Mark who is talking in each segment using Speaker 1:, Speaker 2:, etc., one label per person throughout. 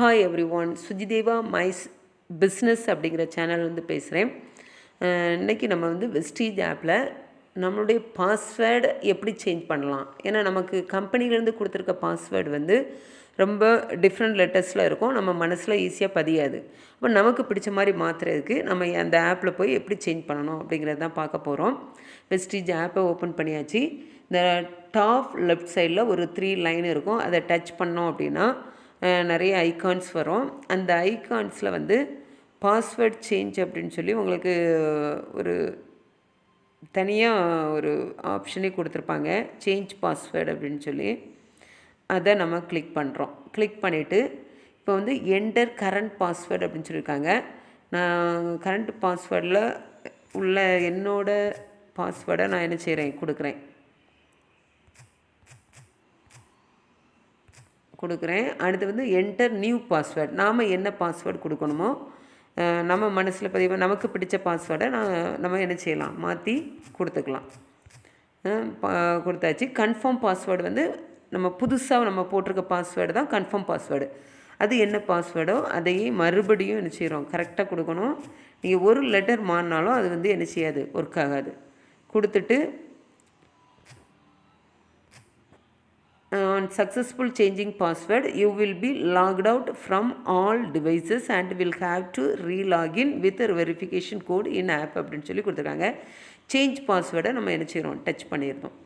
Speaker 1: Hi every one, சுஜிதேவா business அப்படிங்கிற சேனல்லேருந்து பேசுகிறேன். இன்றைக்கி நம்ம வெஸ்டீஜ் ஆப்பில் நம்மளுடைய பாஸ்வேர்டு எப்படி சேஞ்ச் பண்ணலாம். ஏன்னா நமக்கு கம்பெனிலேருந்து கொடுத்துருக்க பாஸ்வேர்டு ரொம்ப டிஃப்ரெண்ட் லெட்டர்ஸில் இருக்கும், நம்ம மனசில் ஈஸியாக பதியாது. அப்போ நமக்கு பிடிச்ச மாதிரி மாற்றுறதுக்கு நம்ம அந்த ஆப்பில் போய் எப்படி சேஞ்ச் பண்ணணும் அப்படிங்கிறது தான் பார்க்க போகிறோம். வெஸ்டீஜ் ஆப்பை ஓப்பன் பண்ணியாச்சு. இந்த டாப் லெஃப்ட் சைடில் ஒரு 3 லைன் இருக்கும், அதை டச் பண்ணோம் அப்படின்னா நிறைய ஐகான்ஸ் வரும். அந்த ஐகான்ஸில் பாஸ்வேர்ட் சேஞ்ச் அப்படின்னு சொல்லி உங்களுக்கு ஒரு தனியாக ஒரு ஆப்ஷனே கொடுத்துருப்பாங்க, சேஞ்ச் பாஸ்வேர்டு அப்படின்னு சொல்லி. அதை நம்ம கிளிக் பண்ணுறோம். கிளிக் பண்ணிவிட்டு இப்போ என்டர் கரண்ட் பாஸ்வேர்டு அப்படின்னு சொல்லியிருக்காங்க. நான் கரண்ட் பாஸ்வேர்டில் உள்ள என்னோடய பாஸ்வேர்டை நான் என்ன செய்கிறேன், கொடுக்குறேன். அடுத்து என்டர் நியூ பாஸ்வேர்டு. நாம் என்ன பாஸ்வேர்டு கொடுக்கணுமோ நம்ம மனசில் பதிவு நமக்கு பிடிச்ச பாஸ்வேர்டை நம்ம என்ன செய்யலாம், மாற்றி கொடுத்துக்கலாம். கொடுத்தாச்சு. கன்ஃபார்ம் பாஸ்வேர்டு நம்ம புதுசாக நம்ம போட்டிருக்க பாஸ்வேர்டு தான் கன்ஃபார்ம் பாஸ்வேர்டு. அது என்ன பாஸ்வேர்டோ அதையே மறுபடியும் என்ன செய்கிறோம், கரெக்டாக கொடுக்கணும். நீங்கள் ஒரு லெட்டர் மாறினாலும் அது என்ன செய்யாது, ஒர்க் ஆகாது. கொடுத்துட்டு on successful changing password you will be logged out from all devices and will have to re-log in with a verification code in app அப்படின்னு சொல்லி கொடுத்துருக்காங்க. சேஞ்ச் பாஸ்வேர்டை நம்ம என்ன செய்கிறோம், டச் பண்ணிடுறோம்.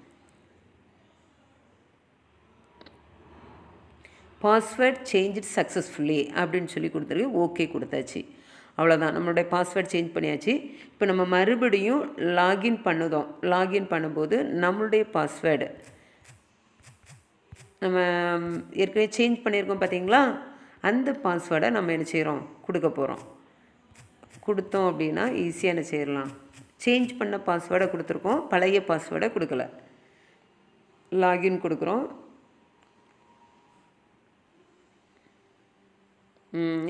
Speaker 1: பாஸ்வேர்ட் சேஞ்ச் சக்ஸஸ்ஃபுல்லி அப்படின்னு சொல்லி கொடுத்துருக்கு. ஓகே கொடுத்தாச்சு. அவ்வளோதான், நம்மளுடைய பாஸ்வேர்ட் சேஞ்ச் பண்ணியாச்சு. இப்போ நம்ம மறுபடியும் லாகின் பண்ணும்போது நம்மளுடைய பாஸ்வேர்டு நம்ம ஏற்கனவே சேஞ்ச் பண்ணியிருக்கோம் பார்த்தீங்களா, அந்த பாஸ்வேர்டை நம்ம என்ன செய்கிறோம், கொடுக்க போகிறோம். கொடுத்தோம் அப்படின்னா ஈஸியாக என்ன செய்யலாம், சேஞ்ச் பண்ண பாஸ்வேர்டை கொடுத்துருக்கோம், பழைய பாஸ்வேர்டை கொடுக்கல. லாகின் கொடுக்குறோம்.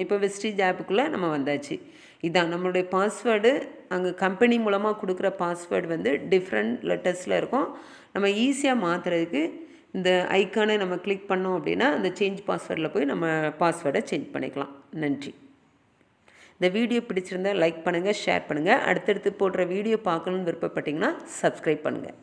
Speaker 1: இப்போ வெஸ்டீஜ் ஆப்புக்குள்ளே நம்ம வந்தாச்சு. இதான் நம்மளுடைய பாஸ்வேர்டு. அங்கே கம்பெனி மூலமாக கொடுக்குற பாஸ்வேர்டு டிஃப்ரெண்ட் லெட்டர்ஸில் இருக்கும். நம்ம ஈஸியாக மாற்றுறதுக்கு இந்த ஐக்கானை நம்ம கிளிக் பண்ணோம் அப்படின்னா அந்த சேஞ்ச் பாஸ்வேர்டில் போய் நம்ம பாஸ்வேர்டை சேஞ்ச் பண்ணிக்கலாம். நன்றி. இந்த வீடியோ பிடிச்சிருந்தால் லைக் பண்ணுங்கள், ஷேர் பண்ணுங்கள். அடுத்தடுத்து போடுற வீடியோ பார்க்கணுன்னு விருப்பப்பட்டிங்கன்னா சப்ஸ்கிரைப் பண்ணுங்கள்.